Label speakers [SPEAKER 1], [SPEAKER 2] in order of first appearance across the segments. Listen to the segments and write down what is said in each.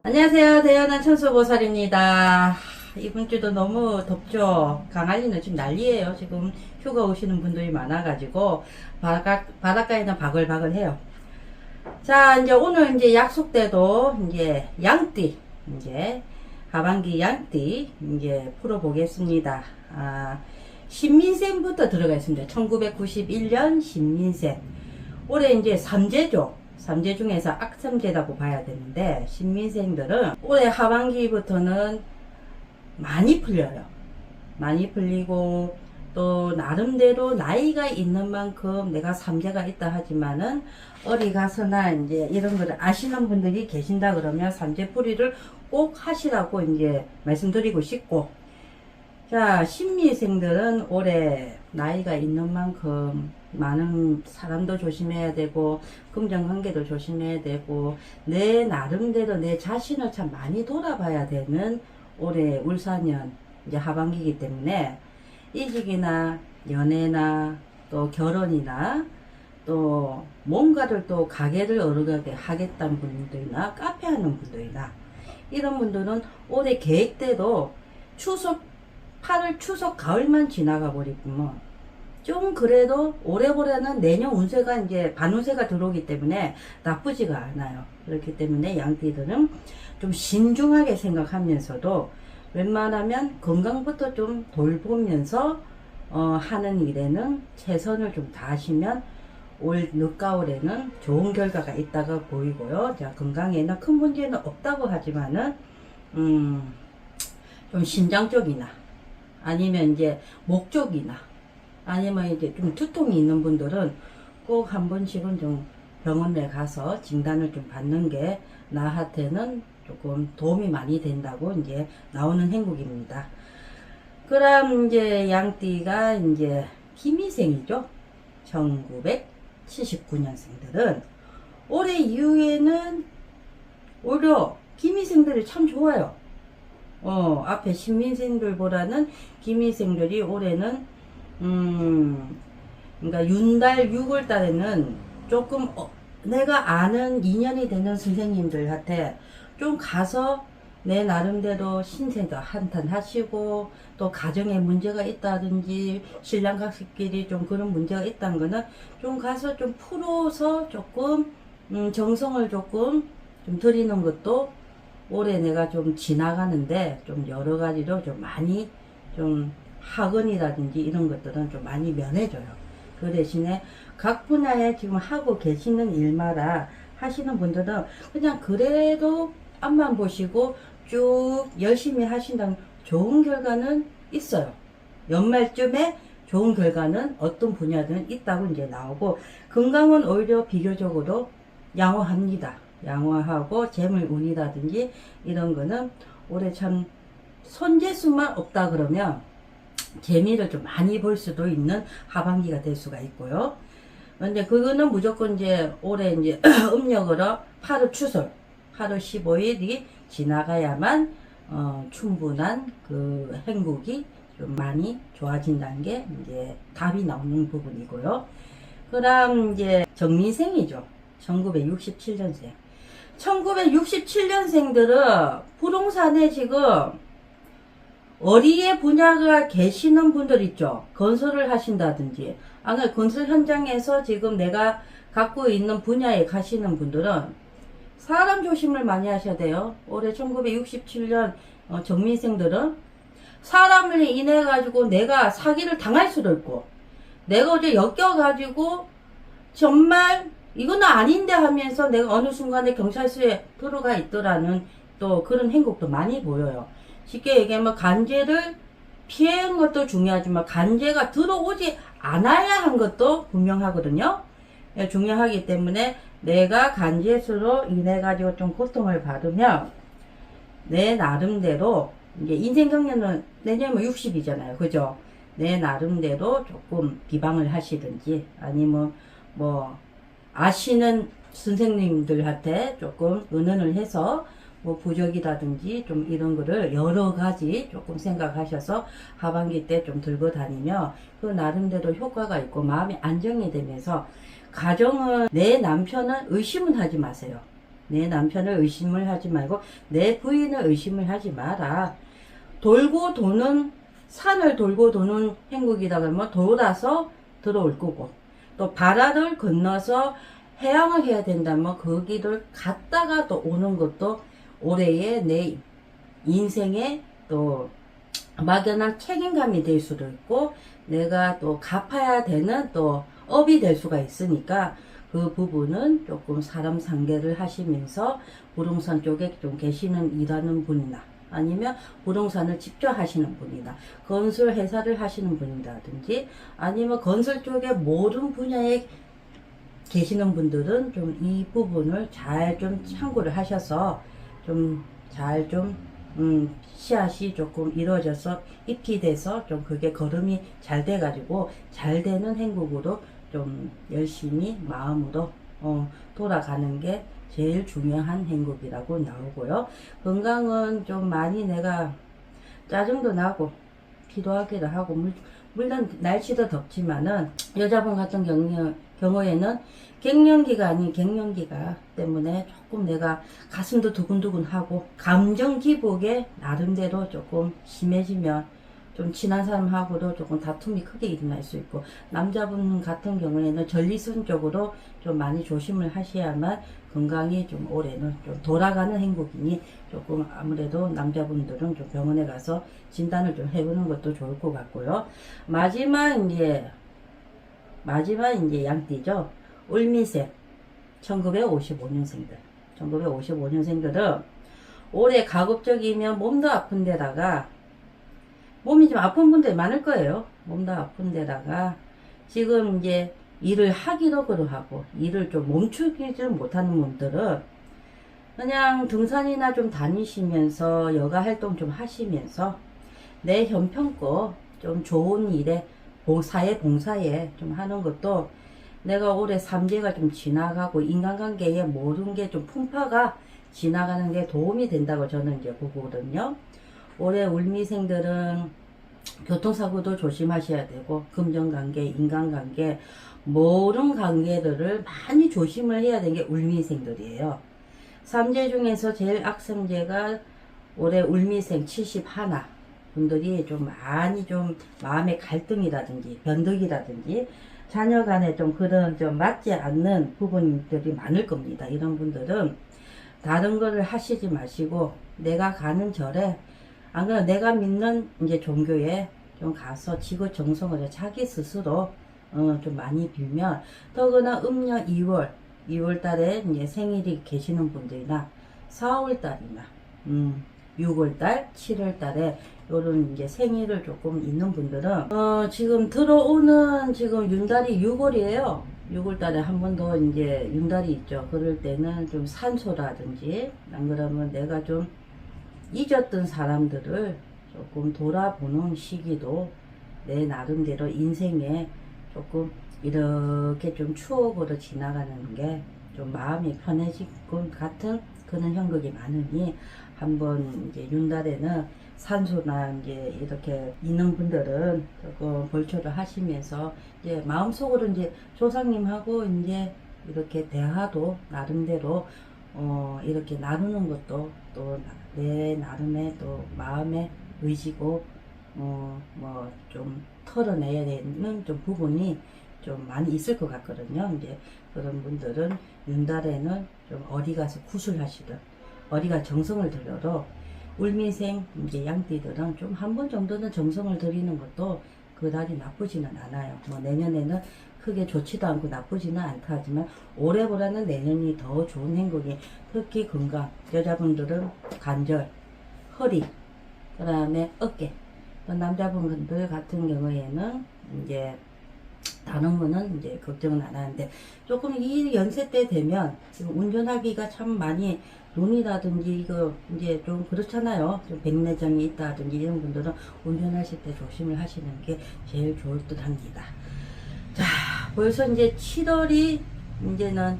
[SPEAKER 1] 안녕하세요. 대연한 천수보살입니다. 이번 주도 너무 덥죠. 강아지는 지금 난리예요. 지금 휴가 오시는 분들이 많아가지고 바닷가에는 바글바글해요. 자, 이제 오늘 이제 약속대로 이제 양띠 이제 하반기 양띠 이제 풀어보겠습니다. 신민생부터 들어가 있습니다. 1991년 신민생. 올해 이제 삼재죠. 삼재 중에서 악삼재라고 봐야 되는데, 신민생들은 올해 하반기부터는 많이 풀려요. 많이 풀리고, 또 나름대로 나이가 있는 만큼 내가 삼재가 있다 하지만은 어디 가서나 이제 이런 거를 아시는 분들이 계신다 그러면 삼재풀이를 꼭 하시라고 이제 말씀드리고 싶고, 자, 신미생들은 올해 나이가 있는 만큼 많은 사람도 조심해야 되고 금전관계도 조심해야 되고 내 나름대로 내 자신을 참 많이 돌아봐야 되는 올해 울사년 이제 하반기이기 때문에 이직이나 연애나 또 결혼이나 또 뭔가를 또 가게를 어르게 하겠다는 분들이나 카페 하는 분들이나 이런 분들은 올해 계획대로 추석 8월 추석 가을만 지나가 버리면 좀 그래도 올해보다는 내년 운세가 이제 반운세가 들어오기 때문에 나쁘지가 않아요. 그렇기 때문에 양띠들은 좀 신중하게 생각하면서도 웬만하면 건강부터 좀 돌보면서 하는 일에는 최선을 좀 다하시면 올 늦가을에는 좋은 결과가 있다고 보이고요. 자, 건강에는 큰 문제는 없다고 하지만은 좀 신장 쪽이나 아니면 이제 목 쪽이나 아니면 이제 좀 두통이 있는 분들은 꼭 한 번씩은 좀 병원에 가서 진단을 좀 받는 게 나한테는 조금 도움이 많이 된다고 이제 나오는 행국입니다. 그럼 이제 양띠가 이제 김희생이죠. 1979년생들은 올해 이후에는 오히려 김희생들이 참 좋아요. 앞에 신민생들보다는 김희생들이 올해는 그러니까 윤달 6월 달에는 조금 내가 아는 인연이 되는 선생님들한테 좀 가서 내 나름대로 신세도 한탄 하시고 또 가정에 문제가 있다든지 신랑 가족끼리 좀 그런 문제가 있다는 거는 좀 가서 좀 풀어서 조금 정성을 조금 좀 드리는 것도 올해 내가 좀 지나가는데 좀 여러 가지로 좀 많이 좀 학원이라든지 이런 것들은 좀 많이 면해줘요. 그 대신에 각 분야에 지금 하고 계시는 일마다 하시는 분들은 그냥 그래도 앞만 보시고 쭉 열심히 하신다면 좋은 결과는 있어요. 연말쯤에 좋은 결과는 어떤 분야든 있다고 이제 나오고, 건강은 오히려 비교적으로 양호합니다. 양호하고 재물운이라든지 이런 거는 올해 참 손재수만 없다 그러면 재미를 좀 많이 볼 수도 있는 하반기가 될 수가 있고요. 근데 그거는 무조건 이제 올해 이제 음력으로 8월 추석 8월 15일이 지나가야만 충분한 그 행복이 좀 많이 좋아진다는 게 이제 답이 나오는 부분이고요. 그다음 이제 정민생이죠. 1967년생. 1967년생들은 부동산에 지금 어디에 분야가 계시는 분들 있죠. 건설을 하신다든지 건설 현장에서 지금 내가 갖고 있는 분야에 가시는 분들은 사람 조심을 많이 하셔야 돼요. 올해 1967년 정민생들은 사람을 인해 가지고 내가 사기를 당할 수도 있고, 내가 어제 엮여 가지고 정말 이거는 아닌데 하면서 내가 어느 순간에 경찰서에 들어가 있더라는 또 그런 행복도 많이 보여요. 쉽게 얘기하면 간제를 피한 것도 중요하지만 간제가 들어오지 않아야 한 것도 분명하거든요. 중요하기 때문에 내가 간제수로 인해 가지고 좀 고통을 받으면 내 나름대로 이제 인생 경련은 내년은 60이잖아요. 그죠? 내 나름대로 조금 비방을 하시든지 아니면 뭐 아시는 선생님들한테 조금 의논을 해서 뭐 부적이라든지 좀 이런 거를 여러 가지 조금 생각하셔서 하반기 때 좀 들고 다니며 그 나름대로 효과가 있고 마음이 안정이 되면서 가정은 내 남편은 의심은 하지 마세요. 내 남편을 의심을 하지 말고 내 부인을 의심을 하지 마라. 돌고 도는 산을 돌고 도는 행국이다 그러면 돌아서 들어올 거고, 또 바다를 건너서 해양을 해야 된다면 그 길을 갔다가 또 오는 것도 올해의 내 인생의 또 막연한 책임감이 될 수도 있고, 내가 또 갚아야 되는 또 업이 될 수가 있으니까 그 부분은 조금 사람 상대를 하시면서 부동산 쪽에 좀 계시는 일하는 분이나 아니면 부동산을 직접 하시는 분이나 건설 회사를 하시는 분이라든지 아니면 건설 쪽에 모든 분야에 계시는 분들은 좀 이 부분을 잘 좀 참고를 하셔서 좀 잘 좀 씨앗이 조금 이루어져서 잎이 돼서 좀 그게 걸음이 잘 돼가지고 잘 되는 행국으로 좀 열심히 마음으로 돌아가는 게 제일 중요한 행국이라고 나오고요. 건강은 좀 많이 내가 짜증도 나고 기도하기도 하고, 물론 날씨도 덥지만은 여자분 같은 경우에는 갱년기가 아닌 갱년기가 때문에 조금 내가 가슴도 두근두근하고 감정 기복에 나름대로 조금 심해지면 좀 친한 사람하고도 조금 다툼이 크게 일어날 수 있고, 남자분 같은 경우에는 전리선 쪽으로 좀 많이 조심을 하셔야만 건강이 좀 올해는 좀 돌아가는 행복이니 조금 아무래도 남자분들은 좀 병원에 가서 진단을 좀 해보는 것도 좋을 것 같고요. 마지막 이제 양띠죠. 울미생 1955년생들. 1955년생들은 올해 가급적이면 몸도 아픈 데다가 몸이 좀 아픈 분들이 많을 거예요. 몸도 아픈 데다가 지금 이제 일을 하기도 그러하고 일을 좀 멈추지를 못하는 분들은 그냥 등산이나 좀 다니시면서 여가 활동 좀 하시면서 내 형편껏 좀 좋은 일에 사회 봉사에 좀 하는 것도 내가 올해 삼재가 좀 지나가고 인간관계에 모든 게 좀 풍파가 지나가는 게 도움이 된다고 저는 이제 보거든요. 올해 울미생들은 교통사고도 조심하셔야 되고 금전관계, 인간관계 모든 관계들을 많이 조심을 해야 되는 게 울미생들이에요. 삼재 중에서 제일 악삼재가 올해 울미생 71 분들이 좀 많이 좀 마음의 갈등이라든지 변덕이라든지 자녀 간에 좀 그런 좀 맞지 않는 부분들이 많을 겁니다. 이런 분들은 다른 거를 하시지 마시고 내가 가는 절에 안 그러면 내가 믿는 이제 종교에 좀 가서 지구정성으로 자기 스스로 좀 많이 빌면, 더구나 음력 2월 달에 이제 생일이 계시는 분들이나 4월 달이나 6월 달, 7월 달에 요런 이제 생일을 조금 있는 분들은 지금 들어오는 지금 윤달이 6월이에요. 6월 달에 한 번 더 이제 윤달이 있죠. 그럴 때는 좀 산소라든지 안 그러면 내가 좀 잊었던 사람들을 조금 돌아보는 시기도 내 나름대로 인생에 조금 이렇게 좀 추억으로 지나가는 게 좀 마음이 편해질 것 같은 그런 형국이 많으니 한번 이제 윤달에는 산소나 이제 이렇게 있는 분들은 조금 벌초를 하시면서 이제 마음속으로 이제 조상님하고 이제 이렇게 대화도 나름대로 이렇게 나누는 것도 또 내 나름의 또 마음의 의지고 뭐 좀 털어내야 되는 좀 부분이 좀 많이 있을 것 같거든요. 이제 그런 분들은 윤달에는 좀 어디 가서 구슬하시든 어디가 정성을 들여도 울미생 이제 양띠들은 좀 한 번 정도는 정성을 들이는 것도 그다지 나쁘지는 않아요. 뭐 내년에는 크게 좋지도 않고 나쁘지는 않다 하지만 올해보다는 내년이 더 좋은 행복이, 특히 건강, 여자분들은 관절, 허리, 그 다음에 어깨, 또 남자분들 같은 경우에는 이제 다른 거는 이제 걱정은 안 하는데, 조금 이 연세 때 되면 지금 운전하기가 참 많이 눈이라든지 이거 이제 좀 그렇잖아요. 좀 백내장이 있다든지 이런 분들은 운전하실 때 조심을 하시는 게 제일 좋을 듯 합니다. 자, 벌써 이제 7월이 이제는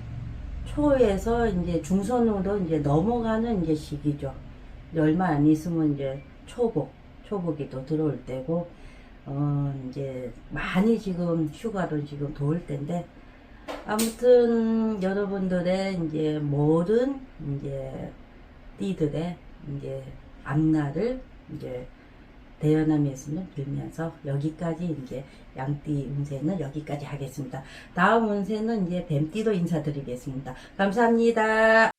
[SPEAKER 1] 초에서 이제 중선으로 이제 넘어가는 이제 시기죠. 얼마 안 있으면 이제 초복이 또 들어올 때고, 이제 많이 지금 휴가로 지금 더울 때인데, 아무튼 여러분들의 이제 모든 이제 띠들의 이제 앞날을 이제 대연함의 예수는 빌면서 여기까지 이제 양띠 운세는 여기까지 하겠습니다. 다음 운세는 이제 뱀띠도 인사드리겠습니다. 감사합니다.